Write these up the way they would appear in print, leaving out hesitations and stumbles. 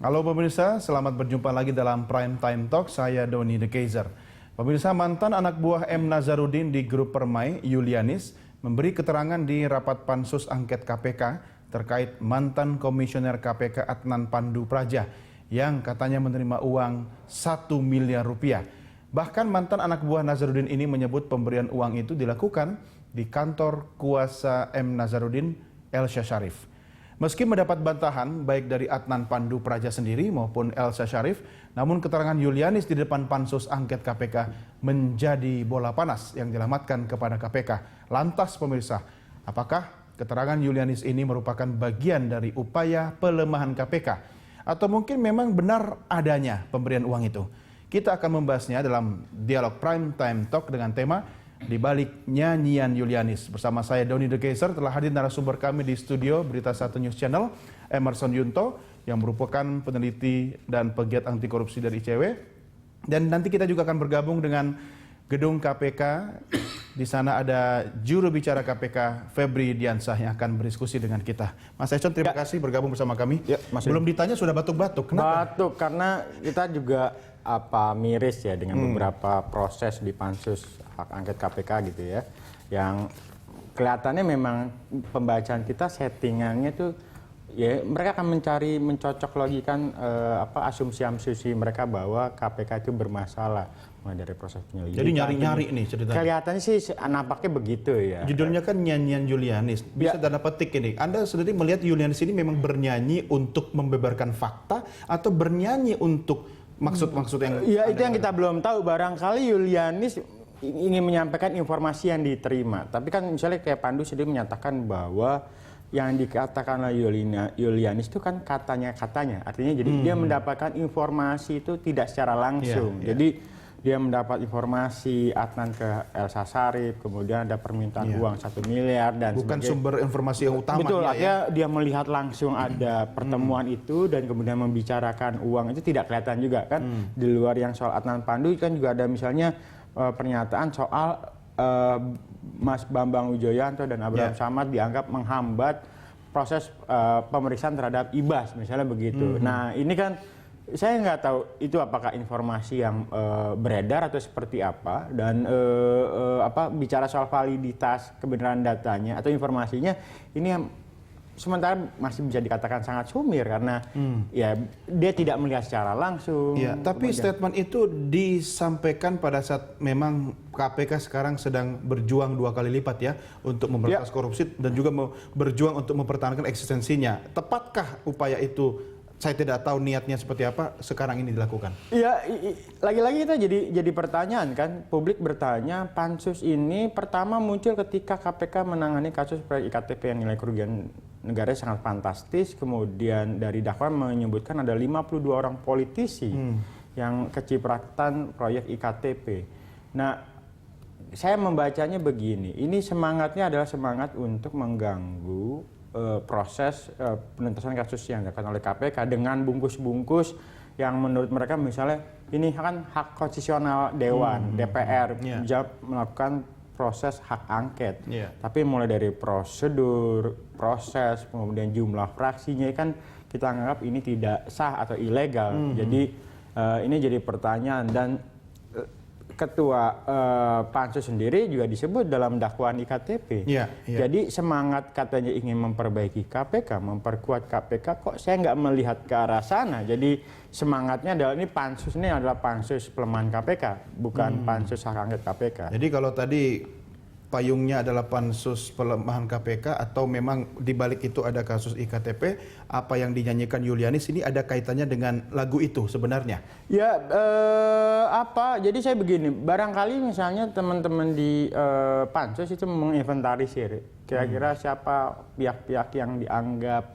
Halo pemirsa, selamat berjumpa lagi dalam Prime Time Talk. Saya Doni The Kaiser. Pemirsa, mantan anak buah M. Nazarudin di grup Permai, Yulianis, memberi keterangan di rapat Pansus Angket KPK terkait mantan komisioner KPK Adnan Pandu Praja yang katanya menerima uang 1 miliar rupiah. Bahkan mantan anak buah Nazarudin ini menyebut pemberian uang itu dilakukan di kantor kuasa M. Nazarudin, Elsa Sharif. Meski mendapat bantahan baik dari Adnan Pandu Praja sendiri maupun Elsa Sharif, namun keterangan Yulianis di depan Pansus Angket KPK menjadi bola panas yang dilamatkan kepada KPK. Lantas pemirsa, apakah keterangan Yulianis ini merupakan bagian dari upaya pelemahan KPK? Atau mungkin memang benar adanya pemberian uang itu? Kita akan membahasnya dalam dialog Prime Time Talk dengan tema Di Balik Nyanyian Yulianis. Bersama saya Doni The Kaiser, telah hadir narasumber kami di studio Berita 1 News Channel, Emerson Yunto, yang merupakan peneliti dan pegiat anti korupsi dari ICW. Dan nanti kita juga akan bergabung dengan gedung KPK. Di sana ada juru bicara KPK, Febri Diansah, yang akan berdiskusi dengan kita. Mas Econ, terima kasih bergabung bersama kami. Ya, belum ditanya sudah batuk-batuk. Kenapa? Batuk karena kita juga miris ya dengan beberapa proses di Pansus Hak Angket KPK gitu ya, yang kelihatannya memang pembacaan kita settingannya tuh ya mereka akan mencocok logikan asumsi-asumsi mereka bahwa KPK itu bermasalah mulai dari proses penyelidikan. Jadi nyari-nyari nih ceritanya. Kelihatannya sih nampaknya begitu ya. Judulnya kan Nyanyian Yulianis. Bisa tanda petik ini. Anda sendiri melihat Yulianis ini memang bernyanyi untuk membeberkan fakta atau bernyanyi untuk maksud-maksud yang... Ya itu yang kita belum tahu. Barangkali Yulianis ingin menyampaikan informasi yang diterima. Tapi kan misalnya kayak Pandu sendiri menyatakan bahwa yang dikatakan oleh Yulianis itu kan katanya. Artinya jadi dia mendapatkan informasi itu tidak secara langsung. Jadi dia mendapat informasi Adnan ke Elsa Sharif, kemudian ada permintaan uang 1 miliar dan bukan sumber informasi yang utama. Betul, dia melihat langsung ada pertemuan itu dan kemudian membicarakan uang itu tidak kelihatan juga kan. Di luar yang soal Adnan Pandu kan juga ada misalnya pernyataan soal Mas Bambang Wijoyanto dan Abraham Samad dianggap menghambat proses pemeriksaan terhadap Ibas misalnya begitu. Nah ini kan saya nggak tahu itu apakah informasi yang beredar atau seperti apa, dan bicara soal validitas kebenaran datanya atau informasinya ini yang sementara masih bisa dikatakan sangat sumir karena ya dia tidak melihat secara langsung. Ya, tapi statement itu disampaikan pada saat memang KPK sekarang sedang berjuang 2 kali lipat ya untuk memberantas korupsi dan juga berjuang untuk mempertahankan eksistensinya. Tepatkah upaya itu? Saya tidak tahu niatnya seperti apa sekarang ini dilakukan. Ya, lagi-lagi kita jadi pertanyaan kan, publik bertanya, Pansus ini pertama muncul ketika KPK menangani kasus proyek IKTP yang nilai kerugian negara sangat fantastis, kemudian dari dakwaan menyebutkan ada 52 orang politisi yang kecipratan proyek IKTP. Nah, saya membacanya begini, ini semangatnya adalah semangat untuk mengganggu proses penuntasan kasus yang dilakukan oleh KPK dengan bungkus-bungkus yang menurut mereka misalnya ini kan hak konstitusional Dewan, DPR bisa melakukan proses hak angket. Tapi mulai dari prosedur, proses, kemudian jumlah fraksinya kan kita anggap ini tidak sah atau ilegal. Jadi ini jadi pertanyaan, dan Ketua Pansus sendiri juga disebut dalam dakwaan IKTP. Jadi semangat katanya ingin memperbaiki KPK, memperkuat KPK, kok saya nggak melihat ke arah sana. Jadi semangatnya adalah ini Pansus ini adalah Pansus pelemahan KPK, bukan Pansus hak angket KPK. Jadi kalau tadi payungnya adalah Pansus pelemahan KPK atau memang dibalik itu ada kasus IKTP, apa yang dinyanyikan Yulianis ini ada kaitannya dengan lagu itu sebenarnya? Ya, jadi saya begini, barangkali misalnya teman-teman di Pansus itu menginventarisir kira-kira siapa pihak-pihak yang dianggap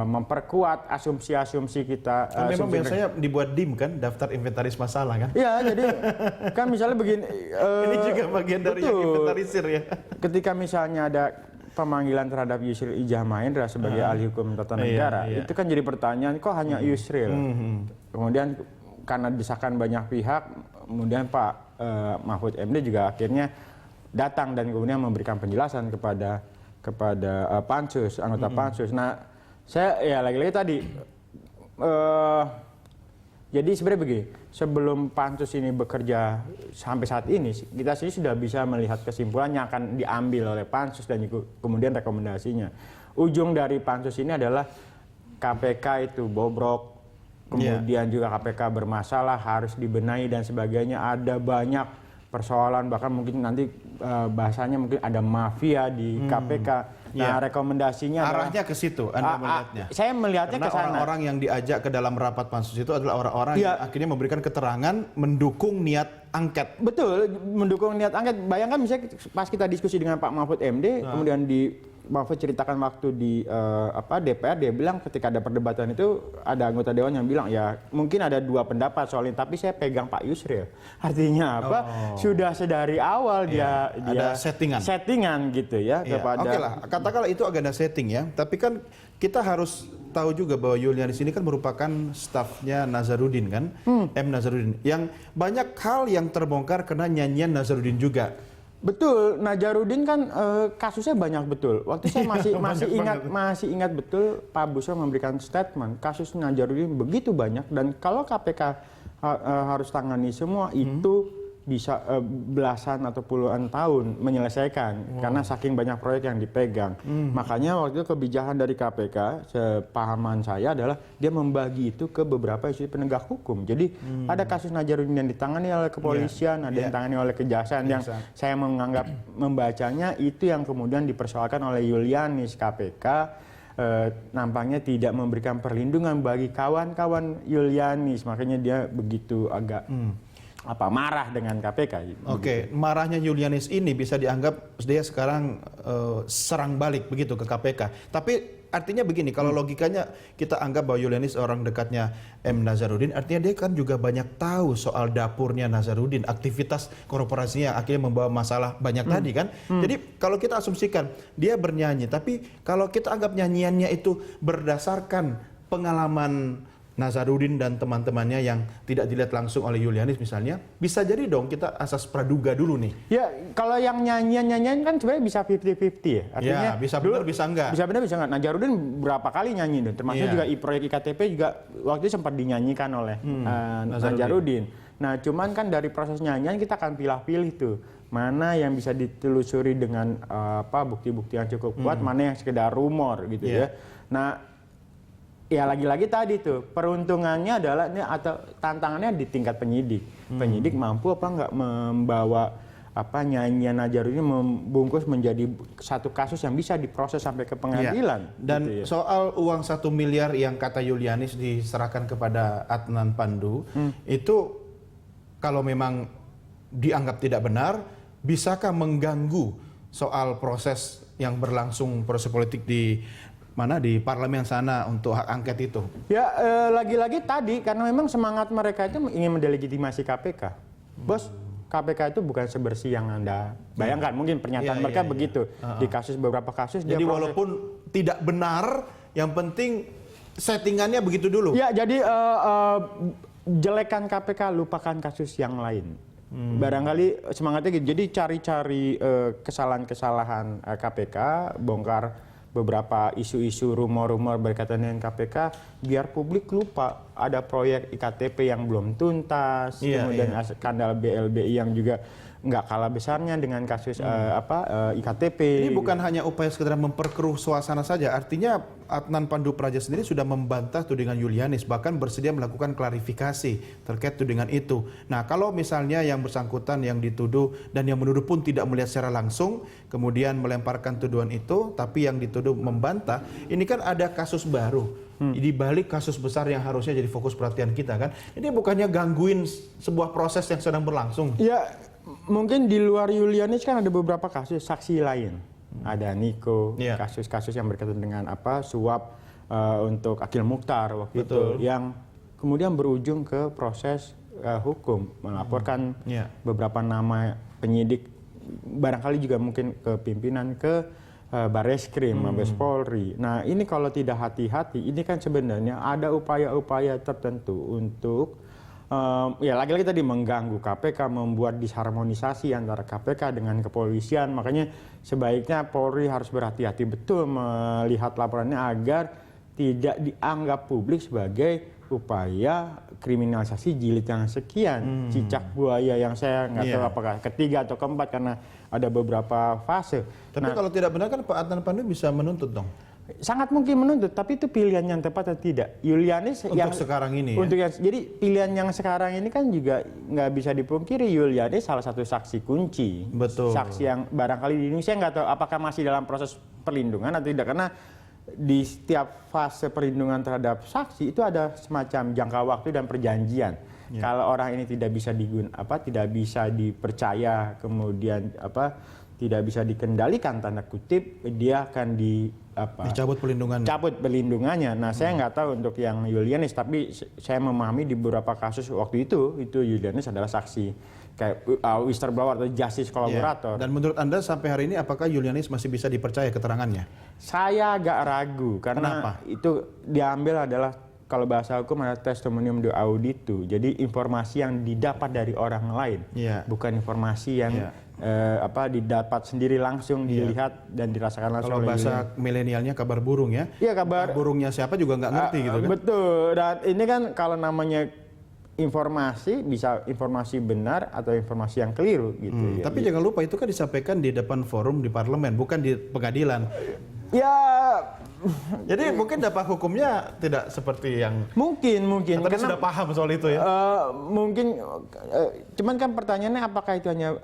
memperkuat asumsi-asumsi kita. Memang biasanya dibuat DIM kan, daftar inventaris masalah kan? Iya, jadi kan misalnya begini. Ini juga bagian dari yang inventarisir ya. Ketika misalnya ada pemanggilan terhadap Yusril Ijahmahendra sebagai ahli hukum tata negara, itu kan jadi pertanyaan, kok hanya Yusril? Kemudian karena disahkan banyak pihak, kemudian Pak Mahfud MD juga akhirnya datang dan kemudian memberikan penjelasan kepada Pansus, anggota Pansus. Nah, saya ya lagi-lagi tadi jadi sebenarnya begini, sebelum pansus ini bekerja sampai saat ini, kita sendiri sudah bisa melihat kesimpulannya akan diambil oleh pansus dan kemudian rekomendasinya. Ujung dari pansus ini adalah KPK itu bobrok, kemudian juga KPK bermasalah, harus dibenahi dan sebagainya. Ada banyak persoalan, bahkan mungkin nanti bahasanya mungkin ada mafia di KPK. Nah, rekomendasinya arahnya ke situ Anda melihatnya. Saya melihatnya ke sana. Orang-orang yang diajak ke dalam rapat pansus itu adalah orang-orang yang akhirnya memberikan keterangan mendukung niat angket. Betul, mendukung niat angket. Bayangkan misalnya pas kita diskusi dengan Pak Mahfud MD, kemudian Mahfud ceritakan waktu di DPR, dia bilang ketika ada perdebatan itu ada anggota dewan yang bilang ya mungkin ada dua pendapat soal ini, tapi saya pegang Pak Yusril. Artinya apa? Sudah sedari awal dia ada settingan gitu ya kepada. Oke lah, katakanlah itu agenda setting ya. Tapi kan kita harus tahu juga bahwa Yulianis ini kan merupakan stafnya Nazarudin kan, M Nazarudin. Yang banyak hal yang terbongkar karena nyanyian Nazarudin juga. Betul, Nazarudin kan kasusnya banyak betul. Waktu saya masih ingat betul Pak Busro memberikan statement kasus Nazarudin begitu banyak dan kalau KPK harus tangani semua itu bisa belasan atau puluhan tahun menyelesaikan karena saking banyak proyek yang dipegang. Makanya waktu itu kebijakan dari KPK, sepahaman saya adalah dia membagi itu ke beberapa institusi penegak hukum. Jadi ada kasus Nazarudin yang ditangani oleh kepolisian, ada yang ditangani oleh kejaksaan yang saya menganggap membacanya itu yang kemudian dipersoalkan oleh Yulianis KPK. Nampaknya tidak memberikan perlindungan bagi kawan-kawan Yulianis, makanya dia begitu agak marah dengan KPK. Oke, marahnya Yulianis ini bisa dianggap dia sekarang serang balik begitu ke KPK. Tapi artinya begini, kalau logikanya kita anggap bahwa Yulianis orang dekatnya M Nazarudin, artinya dia kan juga banyak tahu soal dapurnya Nazarudin, aktivitas korporasinya yang akhirnya membawa masalah banyak tadi kan. Jadi kalau kita asumsikan dia bernyanyi, tapi kalau kita anggap nyanyiannya itu berdasarkan pengalaman Nazarudin dan teman-temannya yang tidak dilihat langsung oleh Yulianis misalnya, bisa jadi dong kita asas praduga dulu nih. Ya, kalau yang nyanyian kan sebenarnya bisa 50-50 ya. Artinya bisa benar, bisa enggak. Bisa benar, bisa enggak. Nazarudin berapa kali nyanyi, termasuk juga proyek IKTP juga waktu itu sempat dinyanyikan oleh Nazarudin. Nah, cuman kan dari proses nyanyian kita akan pilih-pilih tuh. Mana yang bisa ditelusuri dengan bukti-bukti yang cukup kuat, mana yang sekedar rumor gitu ya. Nah, ya lagi-lagi tadi tuh peruntungannya adalah ini atau tantangannya di tingkat penyidik. Penyidik mampu apa enggak membawa nyanyian Nazarudin membungkus menjadi satu kasus yang bisa diproses sampai ke pengadilan. Dan gitu ya. soal uang 1 miliar yang kata Yulianis diserahkan kepada Adnan Pandu, itu kalau memang dianggap tidak benar, bisakah mengganggu soal proses yang berlangsung proses politik di parlemen sana untuk hak angket itu? Ya, lagi-lagi tadi karena memang semangat mereka itu ingin mendelegitimasi KPK. Bos, KPK itu bukan sebersih yang Anda bayangkan. Mungkin pernyataan mereka begitu di beberapa kasus. Jadi walaupun tidak benar, yang penting settingannya begitu dulu. Ya, jadi jelekan KPK, lupakan kasus yang lain. Barangkali semangatnya gitu. Jadi cari-cari kesalahan-kesalahan KPK, bongkar beberapa isu-isu rumor-rumor berkaitan dengan KPK biar publik lupa ada proyek IKTP yang belum tuntas, kemudian skandal BLBI yang juga nggak kalah besarnya dengan kasus IKTP. Ini bukan hanya upaya sekedar memperkeruh suasana saja, artinya Adnan Pandu Praja sendiri sudah membantah tudingan Yulianis, bahkan bersedia melakukan klarifikasi terkait tudingan itu. Nah, kalau misalnya yang bersangkutan yang dituduh dan yang menuduh pun tidak melihat secara langsung, kemudian melemparkan tuduhan itu, tapi yang dituduh membantah, ini kan ada kasus baru. Di balik kasus besar yang harusnya jadi fokus perhatian kita kan. Ini bukannya gangguin sebuah proses yang sedang berlangsung. Ya, mungkin di luar Yulianis kan ada beberapa kasus saksi lain. Ada Niko, kasus-kasus yang berkaitan dengan suap untuk Akil Mukhtar waktu itu, yang kemudian berujung ke proses hukum, melaporkan beberapa nama penyidik, barangkali juga mungkin ke pimpinan, ke Barreskrim, Mabes Polri. Nah, ini kalau tidak hati-hati, ini kan sebenarnya ada upaya-upaya tertentu untuk lagi-lagi tadi mengganggu KPK, membuat disharmonisasi antara KPK dengan kepolisian. Makanya sebaiknya Polri harus berhati-hati betul melihat laporannya agar tidak dianggap publik sebagai upaya kriminalisasi jilid yang sekian, cicak buaya yang saya nggak tahu apakah ketiga atau keempat karena ada beberapa fase. Tapi kalau tidak benar kan Pak Adnan Pandu bisa menuntut dong. Sangat mungkin menuntut, tapi itu pilihan yang tepat atau tidak. Julianis Untuk sekarang ini ya? Jadi pilihan yang sekarang ini kan juga nggak bisa dipungkiri, Julianis salah satu saksi kunci. Betul. Saksi yang barangkali di Indonesia nggak tahu apakah masih dalam proses perlindungan atau tidak, karena di setiap fase perlindungan terhadap saksi itu ada semacam jangka waktu dan perjanjian. Kalau orang ini tidak bisa tidak bisa dipercaya, kemudian tidak bisa dikendalikan tanda kutip, dia akan dicabut pelindungannya. Cabut pelindungannya. Nah, saya nggak tahu untuk yang Julianis, tapi saya memahami di beberapa kasus waktu itu Julianis adalah saksi kayak whistleblower atau justice collaborator. Dan menurut Anda sampai hari ini apakah Julianis masih bisa dipercaya keterangannya? Saya agak ragu karena Kenapa? itu diambil adalah, kalau bahasa hukum ada testimonium de auditu. Jadi informasi yang didapat dari orang lain, bukan informasi yang didapat sendiri langsung, dilihat dan dirasakan langsung. Kalau bahasa milenialnya kabar burung ya. Iya, kabar burungnya siapa juga nggak ngerti gitu kan. Betul. Dan ini kan kalau namanya informasi, bisa informasi benar atau informasi yang keliru gitu. Tapi jangan lupa itu kan disampaikan di depan forum di parlemen, bukan di pengadilan. Ya, jadi mungkin dampak hukumnya tidak seperti yang mungkin tadi sudah paham soal itu ya. Mungkin cuman kan pertanyaannya apakah itu hanya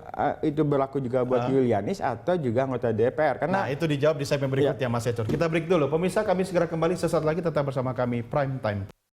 itu berlaku juga buat Julianis atau juga anggota DPR, karena Nah, itu dijawab di segmen berikutnya Mas Ecur. Kita break dulu. Pemirsa, kami segera kembali sesaat lagi, tetap bersama kami Prime Time.